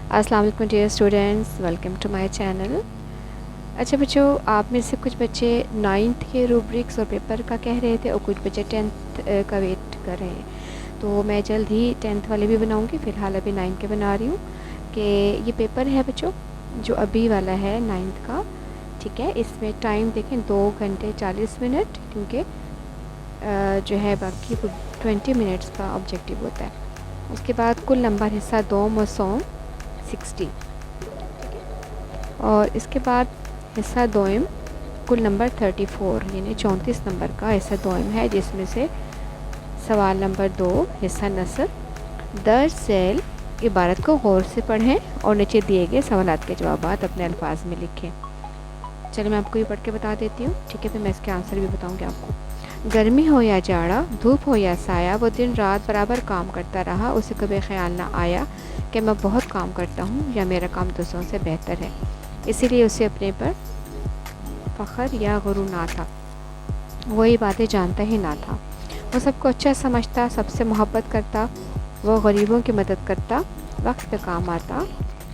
अस्सलाम वालेकुम dear students, welcome to my channel. अच्छा बच्चों, आप में से कुछ बच्चे 9th के रूब्रिक्स और पेपर का कह रहे थे और कुछ बच्चे 10th का वेट कर रहे हैं। तो मैं जल्द ही 10th वाले भी बनाऊंगी। फ़िलहाल अभी 9th के बना रही हूँ कि ये पेपर है बच्चों जो अभी वाला है 9th का। ठीक है, इसमें टाइम देखें 2 घंटे 40 मिनट, क्योंकि जो है बाकी 20 मिनट्स का ऑब्जेक्टिव होता है। उसके बाद कुल नंबर हिस्सा 2 और 60, और इसके बाद हिस्सा दोयम कुल नंबर 34 यानी 34 नंबर का हिस्सा दोयम है, जिसमें से सवाल नंबर 2 हिस्सा नस्र दर्ज सेल इबारत को गौर से पढ़ें और नीचे दिए गए सवालात के जवाबात अपने अल्फाज में लिखें। चलिए मैं आपको ये पढ़ के बता देती हूँ। ठीक है, फिर मैं इसके आंसर भी बताऊँगी आपको। गर्मी हो या जाड़ा, धूप हो या साया, वो दिन रात बराबर काम करता रहा। उसे कभी ख्याल ना आया कि मैं बहुत काम करता हूँ या मेरा काम दूसरों से बेहतर है, इसीलिए उसे अपने पर फ़ख्र या गुरूर ना था। वो ये बातें जानता ही ना था। वो सबको अच्छा समझता, सबसे मोहब्बत करता, वो गरीबों की मदद करता, वक्त पे काम आता,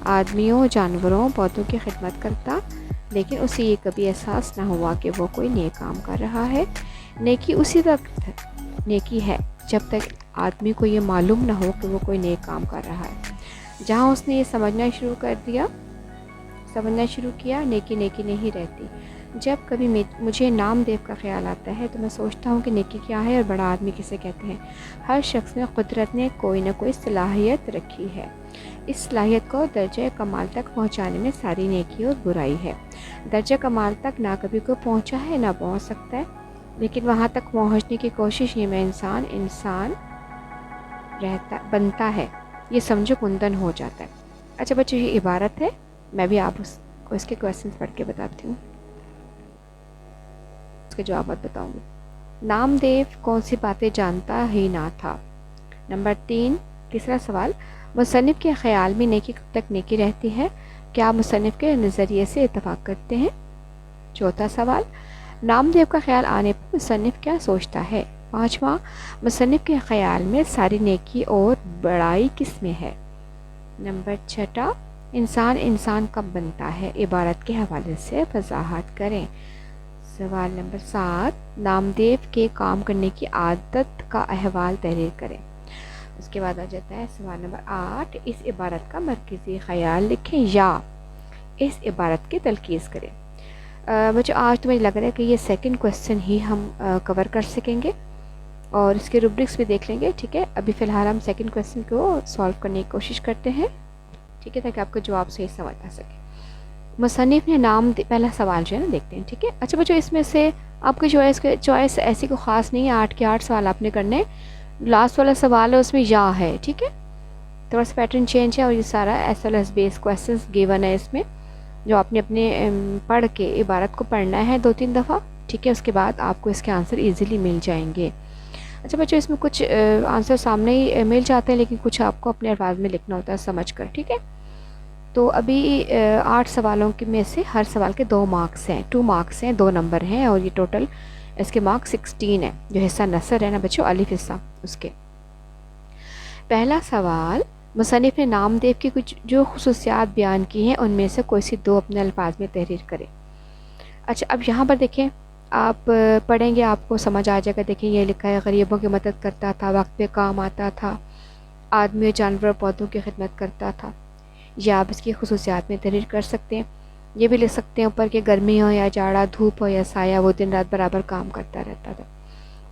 आदमियों, जानवरों, पौधों की खिदमत करता। लेकिन उसे ये कभी एहसास ना हुआ कि वो कोई नेक काम कर रहा है। नेकी उसी वक्त नेकी है जब तक आदमी को ये मालूम ना हो कि वो कोई नेक काम कर रहा है। जहाँ उसने ये समझना शुरू किया, नेकी नेकी नहीं रहती। जब कभी मुझे नामदेव का ख्याल आता है तो मैं सोचता हूँ कि नेकी क्या है और बड़ा आदमी किसे कहते हैं। हर शख्स में कुदरत ने कोई ना कोई सलाहियत रखी है। इस सलाहियत को दर्जा कमाल तक पहुँचाने में सारी नेकी और बुराई है। दर्जा कमाल तक ना कभी कोई पहुँचा है ना पहुँच सकता है, लेकिन वहाँ तक पहुँचने की कोशिश ही में इंसान बनता है। ये समझो कुंदन हो जाता है। अच्छा बच्चों, ये इबारत है, मैं भी आप उसको इसके क्वेश्चन पढ़ के बताती हूँ, उसके जवाब बताऊँगी। नामदेव कौन सी बातें जानता ही ना था। नंबर 3, तीसरा सवाल, मुसन्निफ़ के ख़याल में नेकी कब तक नेकी रहती है? क्या मुसन्निफ़ के नज़रिए से इत्तफ़ाक़ करते हैं? चौथा सवाल, नामदेव का ख्याल आने पर मुसन्निफ़ क्या सोचता है? पाँचवा, मुसन्निफ़ के ख़याल में सारी नेकी और बड़ाई किस में है? नंबर 6, इंसान कब बनता है? इबारत के हवाले से वज़ाहत करें। सवाल नंबर 7, नामदेव के काम करने की आदत का अहवाल तहरीर करें। उसके बाद आ जाता है सवाल नंबर 8, इस इबारत का मरकज़ी ख़याल लिखें या इस इबारत की तलकीज़ करें। बच्चों, आज तो मुझे लग रहा है कि ये सेकंड क्वेश्चन ही हम कवर कर सकेंगे और इसके रूब्रिक्स भी देख लेंगे। ठीक है, अभी फ़िलहाल हम सेकंड क्वेश्चन को सॉल्व करने की कोशिश करते हैं। ठीक है, ताकि आपको जवाब सही समझ आ सके। मुसन्निफ़ ने पहला सवाल जो है ना देखते हैं। ठीक है, अच्छा बच्चों, इसमें से आपकी चॉइस ऐसी को ख़ास नहीं है। 8 के 8 सवाल आपने करने। लास्ट वाला सवाल है उसमें या है। ठीक है, थोड़ा सा पैटर्न चेंज है और ये सारा SLS बेस क्वेश्चन गिवन है इसमें, जो आपने अपने पढ़ के इबारत को पढ़ना है 2-3 दफ़ा। ठीक है, उसके बाद आपको इसके आंसर इजीली मिल जाएंगे। अच्छा बच्चों, इसमें कुछ आंसर सामने ही मिल जाते हैं, लेकिन कुछ आपको अपने अल्फाज में लिखना होता है समझ कर। ठीक है, तो अभी 8 सवालों के में से हर सवाल के 2 मार्क्स हैं, 2 मार्क्स हैं, 2 नंबर हैं, और ये टोटल इसके मार्क्स 16 है। जो हिस्सा नसर है ना बच्चों, अलिफ हिस्सा, उसके। पहला सवाल, मुसन्निफ़ ने नामदेव की कुछ जो खुसूसियात बयान की हैं उनमें से कोई सी 2 अपने अल्फाज में तहरीर करें। अच्छा, अब यहाँ पर देखें, आप पढ़ेंगे आपको समझ आ जाएगा। देखें, ये लिखा है गरीबों की मदद करता था, वक्त पे काम आता था, आदमी, जानवर, पौधों की खिदमत करता था। या आप इसकी खुसूसियात में तहरीर कर सकते हैं। ये भी लिख सकते हैं ऊपर कि गर्मी हो या जाड़ा, धूप हो या साया, वो दिन रात बराबर काम करता रहता था,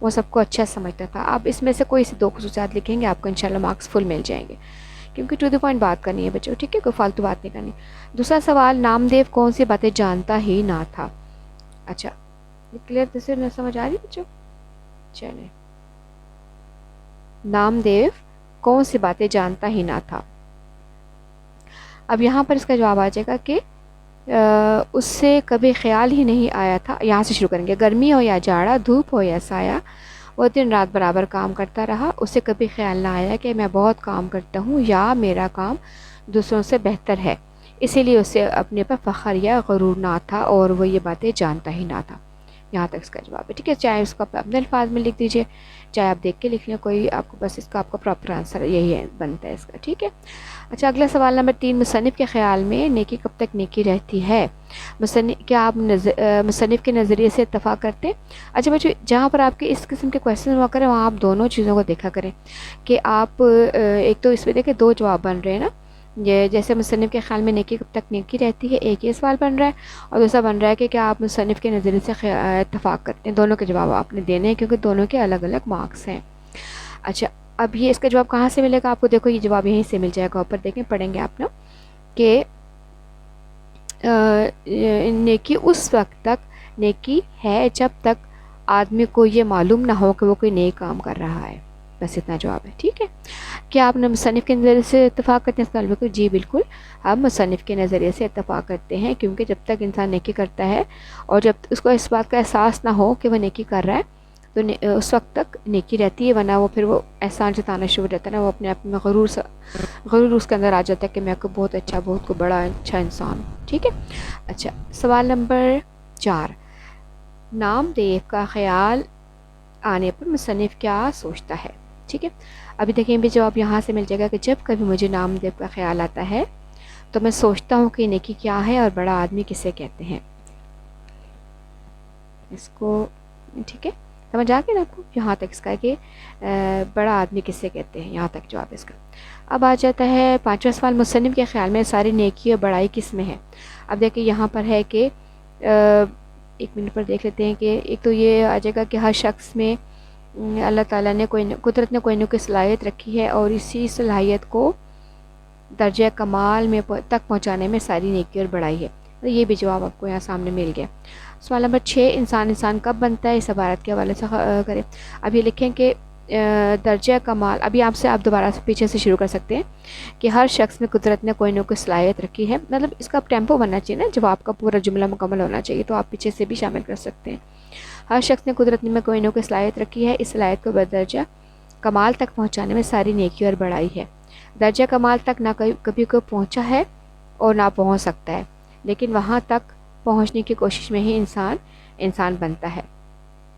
वो सबको अच्छा समझता था। आप इसमें से कोई सी 2 खुसूसियात लिखेंगे, आपको इंशाल्लाह मार्क्स फुल मिल जाएंगे, क्योंकि टू द पॉइंट बात करनी है बच्चों। ठीक है, कोई फालतू बात नहीं करनी। दूसरा सवाल, नामदेव कौन सी बातें जानता ही ना था। अच्छा, ये क्लियर से न समझ आ रही बच्चों? चलें, नामदेव कौन सी बातें जानता ही ना था। अब यहाँ पर इसका जवाब आ जाएगा कि उससे कभी ख्याल ही नहीं आया था। यहाँ से शुरू करेंगे। गर्मी हो या जाड़ा, धूप हो या साया, वो दिन रात बराबर काम करता रहा। उसे कभी ख्याल ना आया कि मैं बहुत काम करता हूँ या मेरा काम दूसरों से बेहतर है, इसीलिए उसे अपने पर फ़ख्र या गुरूर ना था और वो ये बातें जानता ही ना था। यहाँ तक इसका जवाब है, ठीक है। चाहे उसको आप अपने अल्फाज में लिख दीजिए, चाहे आप देख के लिख लें, कोई आपको बस इसका आपका प्रॉपर आंसर यही है बनता है इसका, ठीक है। अच्छा, अगला सवाल नंबर 3, मुसन्निफ़ के ख़्याल में नेकी कब तक नेकी रहती है? क्या आप मुसन्निफ़ के नज़रिए से इत्तफ़ाक़ करते हैं? अच्छा बच्चों, जहाँ पर आपके इस किस्म के क्वेश्चन हुआ करें वहाँ आप दोनों चीज़ों को देखा करें कि आप एक तो इसमें देखें 2 जवाब बन रहे हैं ना, ये जैसे मुसन्निफ़ के ख़्याल में नेकी कब तक नेकी रहती है, एक ये सवाल बन रहा है, और दूसरा बन रहा है कि क्या आप मुसन्निफ़ के नज़रिए से इत्तफ़ाक़ करते हैं। दोनों के जवाब आपने देने हैं क्योंकि दोनों के अलग अलग मार्क्स हैं। अच्छा, अब ये इसका जवाब कहाँ से मिलेगा आपको? देखो ये जवाब यहीं से मिल जाएगा, ऊपर देखें पढ़ेंगे आप ना कि नेकी उस वक्त तक नेकी है जब तक आदमी को ये मालूम ना हो कि वो कोई नए काम कर रहा है, बस इतना जवाब है, ठीक है। क्या आप मुसन्निफ़ के नज़रिए से इत्तफ़ाक़ करते हैं इसका बिल्कुल जी बिल्कुल, हम मुसन्निफ़ के नज़रिए से इत्तफ़ाक़ करते हैं, क्योंकि जब तक इंसान नेकी करता है और जब उसको इस बात का एहसास ना हो कि वह नेकी कर रहा है तो उस वक्त तक नेकी रहती है, वरना वो फिर वो एहसान जताना शुरू रहता है ना, वो अपने आप में गरूर उसके अंदर आ जाता है कि मैं को बहुत अच्छा, बहुत को बड़ा अच्छा इंसान हूँ, ठीक है। अच्छा, सवाल नंबर 4, नामदेव का ख़्याल आने पर मुसन्निफ़ क्या सोचता है? ठीक है, अभी देखें भी जवाब यहाँ से मिल जाएगा कि जब कभी मुझे नामदेव का ख़्याल आता है तो मैं सोचता हूँ कि नेकी क्या है और बड़ा आदमी किसे कहते हैं इसको, ठीक है, समझ आ गया ना आपको? यहाँ तक इसका है कि बड़ा आदमी किसे कहते हैं, यहाँ तक जवाब इसका। अब आ जाता है 5वां सवाल, मुसन्निफ़ के ख़्याल में सारी नेकी और बड़ाई किस में है? अब देखिए यहाँ पर है कि एक मिनट पर देख लेते हैं कि एक तो ये आ जाएगा कि हर शख्स में अल्लाह ताला ने कुदरत ने कोई न कोई सलाहियत रखी है और इसी सलाहियत को दर्जा कमाल में तक पहुँचाने में सारी नेकी और बड़ाई है। तो ये भी जवाब आपको यहाँ सामने मिल गया। सवाल नंबर 6, इंसान कब बनता है? इस इबारत के हवाले से करें। अब ये लिखें कि दर्जा कमाल, अभी आपसे आप दोबारा से पीछे से शुरू कर सकते हैं कि हर शख्स में कुदरत ने कोई न कोई सलाहियत रखी है, मतलब इसका टेम्पो बनना चाहिए ना, जवाब का पूरा जुमला मुकम्मल होना चाहिए, तो आप पीछे से भी शामिल कर सकते हैं। हर शख्स ने कुदरत में कोई न कोई सलाहियत रखी है, इस सलाहियत को बदर्जा कमाल तक पहुँचाने में सारी नेकी और बड़ाई है। दर्जा कमाल तक ना कभी कोई पहुँचा है और ना पहुँच सकता है, लेकिन वहाँ तक पहुँचने की कोशिश में ही इंसान बनता है,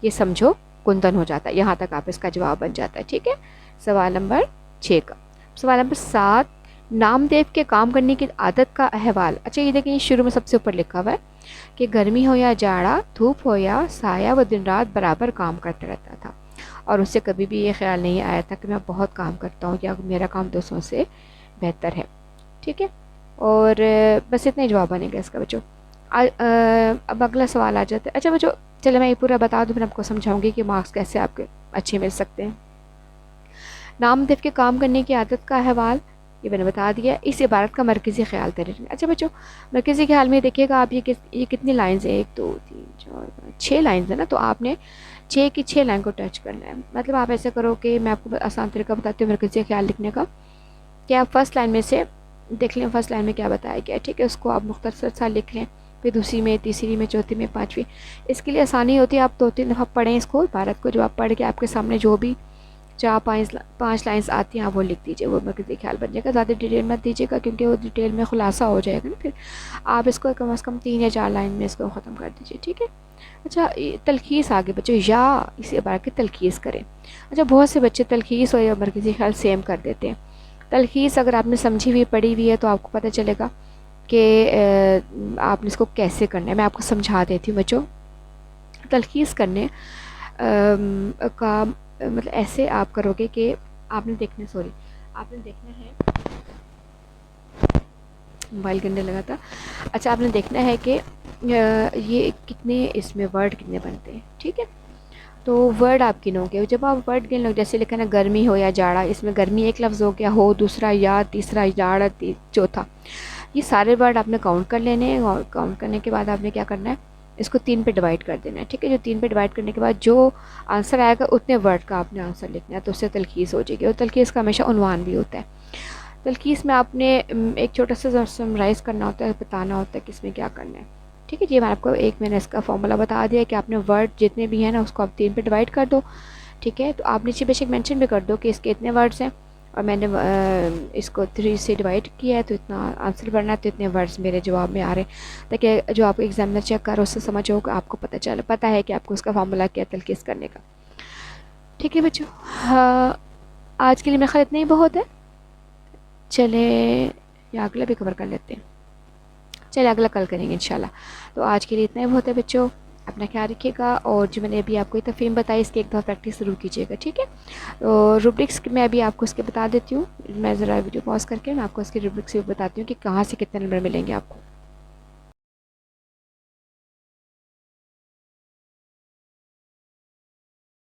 ये समझो कुंदन हो जाता है। यहाँ तक आप इसका जवाब बन जाता है, ठीक है। सवाल नंबर 6 का सवाल नंबर 7, नामदेव के काम करने की आदत का अहवाल। अच्छा ये देखिए शुरू में सबसे ऊपर लिखा हुआ है कि गर्मी हो या जाड़ा, धूप हो या साया, वो दिन रात बराबर काम करता रहता था और उससे कभी भी ये ख्याल नहीं आया था कि मैं बहुत काम करता हूँ या मेरा काम दूसरों से बेहतर है, ठीक है। और बस इतना ही जवाब बनेगा इसका बच्चों। अब अगला सवाल आ जाता है। अच्छा बच्चों चलो मैं ये पूरा बता दूँ, फिर आपको समझाऊंगी कि मार्क्स कैसे आपके अच्छे मिल सकते हैं। नामदेव के काम करने की आदत का अहवाल ये मैंने बता दिया। इस इबारत का मरकज़ी ख्याल तहरीर। अच्छा बच्चों मरकज़ी ख्याल में देखिएगा आप, ये कितनी लाइन्स है, 1 2 3 4 5 6 लाइन्स है ना, तो आपने 6 की 6 लाइन को टच करना है। मतलब आप ऐसे करो कि मैं आपको आसान तरीका बताती हूँ मरकज़ी ख्याल लिखने का, कि आप फर्स्ट लाइन में से देख लें फर्स्ट लाइन में क्या बताया गया, ठीक है, उसको आप मुख्तसर सा लिख लें, फिर दूसरी में, तीसरी में, चौथी में, 5वीं। इसके लिए आसानी होती है आप 2-3 दफ़ा पढ़ें इसको इबारत को, जब आप पढ़ के आपके सामने जो भी 4-5 लाइन्स आती हैं आप वो लिख दीजिए, वो मरकज़ी ख्याल बन जाएगा। ज़्यादा डिटेल मत दीजिएगा क्योंकि वो डिटेल में खुलासा हो जाएगा ना, फिर आप इसको कम से कम 3 या 4 लाइन में इसको ख़त्म कर दीजिए, ठीक है। अच्छा तलखीस आगे बच्चों, या इस इबारत की तलखीस करें। अच्छा बहुत से बच्चे तलखीस और मरकज़ी ख्याल सेम कर देते हैं। तलखीस अगर आपने समझी हुई पढ़ी हुई है तो आपको पता चलेगा कि आपने इसको कैसे करना है। मैं आपको समझा देती हूँ बच्चों। तलखीस करने का मतलब ऐसे आप करोगे कि आपने देखना है, मोबाइल गंदे लगा था। अच्छा आपने देखना है कि ये कितने इसमें वर्ड कितने बनते हैं, ठीक है। तो वर्ड आप गिनोगे, जब आप वर्ड गिन लो, जैसे लिखा ना गर्मी हो या जाड़ा, इसमें गर्मी एक लफ्ज़ हो गया, हो दूसरा, या तीसरा, जाड़ा चौथा, ये सारे वर्ड आपने काउंट कर लेने हैं। और काउंट करने के बाद आपने क्या करना है, इसको 3 पे डिवाइड कर देना है, ठीक है। जो 3 पे डिवाइड करने के बाद जो आंसर आएगा उतने वर्ड का आपने आंसर लिखना है, तो उससे तलखीस हो जाएगी। और तलखीस का हमेशा उन्वान भी होता है। तलखीस में आपने एक छोटा सा समराइज़ करना होता है, बताना होता है कि इसमें क्या करना है, ठीक है जी। मैंने इसका फॉर्मूला बता दिया कि आपने वर्ड जितने भी हैं ना उसको आप 3 पे डिवाइड कर दो, ठीक है। तो आप नीचे बेशक मेंशन भी कर दो कि इसके इतने वर्ड्स हैं, اور میں نے اس کو 3 سے ڈیوائڈ کیا ہے، تو اتنا آنسر بننا ہے، تو اتنے ورڈز میرے جواب میں آ رہے ہیں، تاکہ جو آپ ایگزامنر چیک کر اس سے سمجھ ہو کہ آپ کو پتہ ہے کہ آپ کو اس کا فارمولا کیا تلخیص کرنے کا. ٹھیک ہے بچوں، ہاں آج کے لیے میرا خیال اتنا ہی بہت ہے. چلیں یا اگلا بھی کور کر لیتے ہیں، چلے اگلا کل کریں گے انشاءاللہ. تو آج کے لیے اتنا ہی بہت ہے بچوں، اپنا خیال رکھیے گا، اور جو میں نے ابھی آپ کو تفہیم بتائی اس کی ایک دفعہ پریکٹس ضرور کیجیے گا. ٹھیک ہے، تو روبرکس میں ابھی آپ کو اس کے بتا دیتی ہوں، میں ذرا ویڈیو پاز کر کے میں آپ کو اس کی روبرکس بھی بتاتی ہوں کہ کہاں سے کتنے نمبر ملیں گے آپ کو.